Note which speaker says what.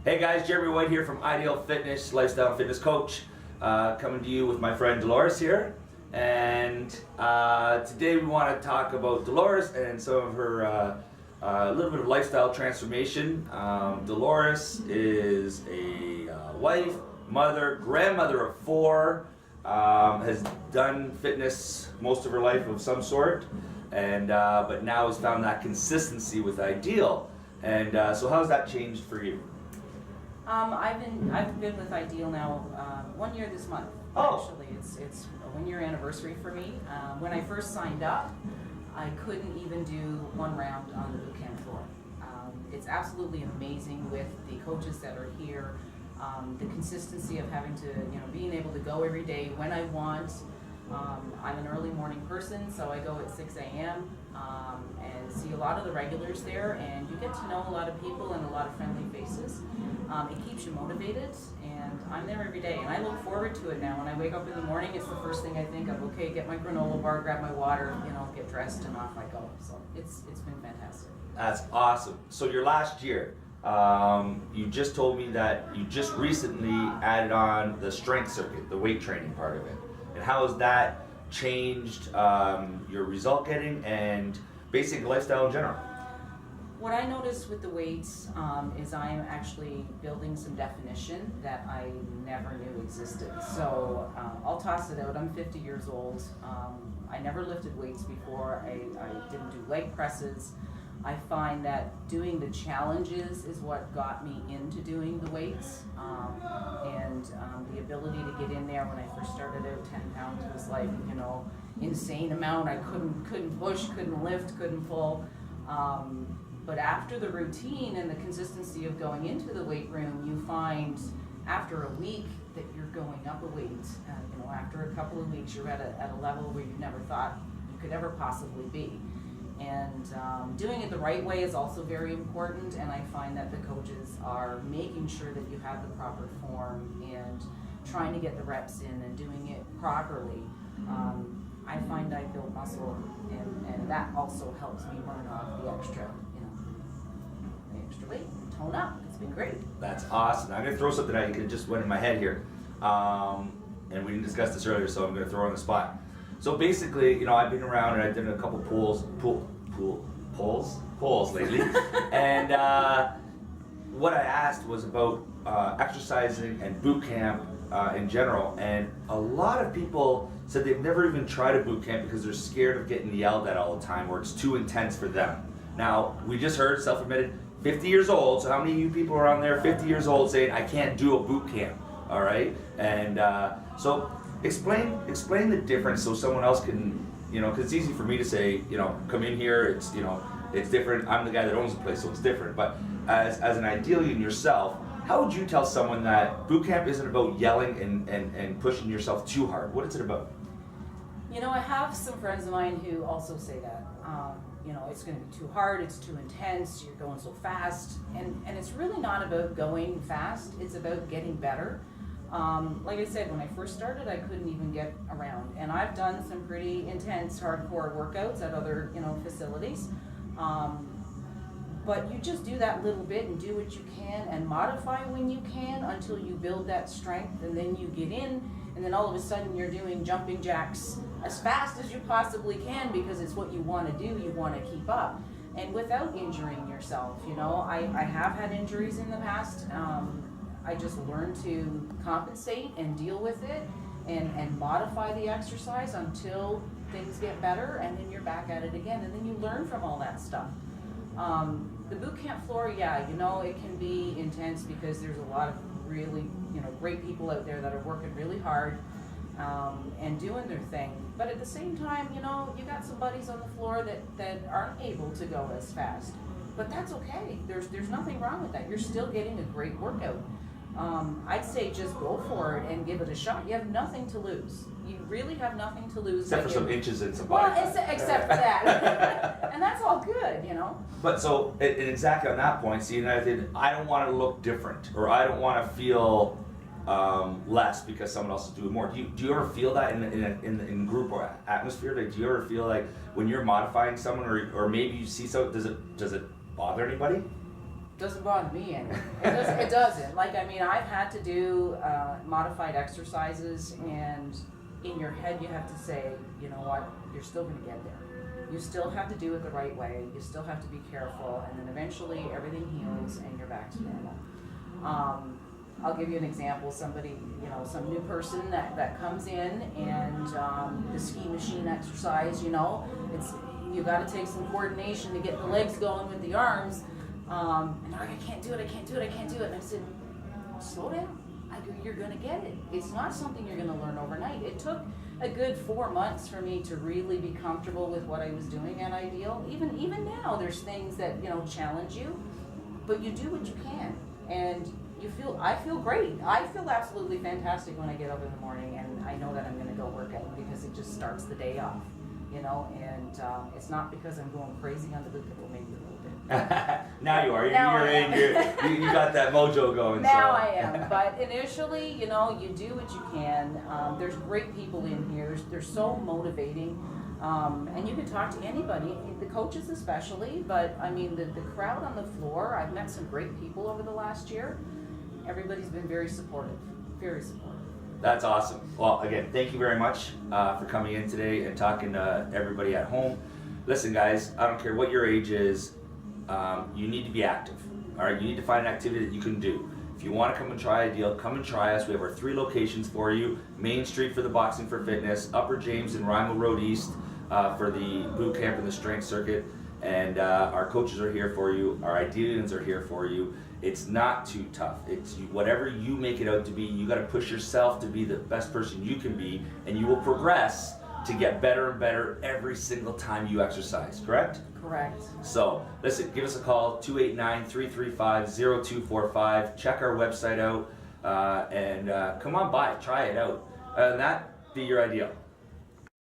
Speaker 1: Hey guys, Jeremy White here from Ideal Fitness, Lifestyle Fitness Coach, coming to you with my friend Dolores here. And today we want to talk about Dolores and some of her a little bit of lifestyle transformation. Dolores is a wife, mother, grandmother of 4, has done fitness most of her life of some sort, and but now has found that consistency with Ideal. And so how's that changed for you?
Speaker 2: I've been with Ideal now 1 year this month.
Speaker 1: Oh.
Speaker 2: Actually, it's a 1 year anniversary for me. When I first signed up, I couldn't even do 1 round on the boot camp floor. It's absolutely amazing with the coaches that are here. The consistency of having to, being able to go every day when I want. I'm an early morning person, so I go at 6 a.m. And see a lot of the regulars there, and you get to know a lot of people and a lot of friendly faces. It keeps you motivated, and I'm there every day, and I look forward to it now. When I wake up in the morning, it's the first thing I think of. Okay, get my granola bar, grab my water, get dressed, and off I go. So it's been fantastic.
Speaker 1: That's awesome. So your last year, you just told me that you just recently added on the strength circuit, the weight training part of it. And how has that changed your result getting and basic lifestyle in general?
Speaker 2: What I noticed with the weights is I am actually building some definition that I never knew existed. So I'll toss it out. I'm 50 years old. I never lifted weights before. I didn't do leg presses. I find that doing the challenges is what got me into doing the weights, and the ability to get in there. When I first started out, 10 pounds was like, insane amount. I couldn't push, couldn't lift, couldn't pull. But after the routine and the consistency of going into the weight room, you find after a week that you're going up a weight. After a couple of weeks, you're at a level where you never thought you could ever possibly be. And doing it the right way is also very important, and I find that the coaches are making sure that you have the proper form and trying to get the reps in and doing it properly. I find I build muscle, and that also helps me burn off the extra weight, tone up. It's been great.
Speaker 1: That's awesome. I'm going to throw something out. It just went in my head here. And we didn't discuss this earlier, so I'm going to throw it on the spot. So basically, I've been around and I've done a couple polls lately. And what I asked was about exercising and boot camp in general. And a lot of people said they've never even tried a boot camp because they're scared of getting yelled at all the time, or it's too intense for them. Now, we just heard, self-admitted, 50 years old. So how many of you people are on there 50 years old saying, I can't do a boot camp, all right? And so explain the difference so someone else can, because it's easy for me to say, come in here, it's different. I'm the guy that owns the place, so it's different. But as an Ideal in yourself, how would you tell someone that boot camp isn't about yelling and pushing yourself too hard? What is it about?
Speaker 2: I have some friends of mine who also say that. It's going to be too hard, it's too intense, you're going so fast. And it's really not about going fast, it's about getting better. Like I said, when I first started, I couldn't even get around. And I've done some pretty intense, hardcore workouts at other, facilities. But you just do that little bit and do what you can and modify when you can until you build that strength, and then you get in, and then all of a sudden you're doing jumping jacks as fast as you possibly can because it's what you want to do, you want to keep up. And without injuring yourself, I have had injuries in the past. I just learned to compensate and deal with it and modify the exercise until things get better, and then you're back at it again, and then you learn from all that stuff. The boot camp floor, it can be intense because there's a lot of really, great people out there that are working really hard and doing their thing. But at the same time, you got some buddies on the floor that aren't able to go as fast. But that's okay. There's nothing wrong with that. You're still getting a great workout. I'd say just go for it and give it a shot. You have nothing to lose. You really have nothing to lose.
Speaker 1: Except for some inches and some body fat.
Speaker 2: Well, except for that. And that's all good,
Speaker 1: But so, and exactly on that point, see, I don't want to look different, or I don't want to feel less because someone else is doing more. Do you ever feel that in group or atmosphere? Like, do you ever feel like when you're modifying someone, or maybe you see does it bother anybody?
Speaker 2: Doesn't bother me anyway. It doesn't. Like, I mean, I've had to do modified exercises, and in your head you have to say, you know what, you're still going to get there. You still have to do it the right way. You still have to be careful, and then eventually everything heals and you're back to normal. I'll give you an example. Somebody, some new person that comes in, and the ski machine exercise, it's, you got to take some coordination to get the legs going with the arms. And I can't do it. And I said, slow down. I go, you're going to get it. It's not something you're going to learn overnight. It took a good 4 months for me to really be comfortable with what I was doing at Ideal. Even now, there's things that, challenge you, but you do what you can. And I feel great. I feel absolutely fantastic when I get up in the morning, and I know that I'm going to go work out because it just starts the day off, and it's not because I'm going crazy on the boot, well, maybe a little bit.
Speaker 1: Now you are. You got that mojo going.
Speaker 2: Now I am. But initially, you do what you can. There's great people in here. They're so motivating. And you can talk to anybody, the coaches especially, but I mean the crowd on the floor, I've met some great people over the last year. Everybody's been very supportive, very supportive.
Speaker 1: That's awesome. Well, again, thank you very much for coming in today and talking to everybody at home. Listen, guys, I don't care what your age is, you need to be active. All right, you need to find an activity that you can do. If you want to come and try Ideal, come and try us. We have our 3 locations for you: Main Street for the Boxing for Fitness, Upper James and Rymal Road East for the boot camp and the strength circuit. And our coaches are here for you. Our Idealians are here for you. It's not too tough. It's whatever you make it out to be. You got to push yourself to be the best person you can be, and you will progress to get better and better every single time you exercise. Correct?
Speaker 2: Correct.
Speaker 1: So listen, give us a call, 289-335-0245. Check our website out, and come on by, try it out. And that be your Ideal.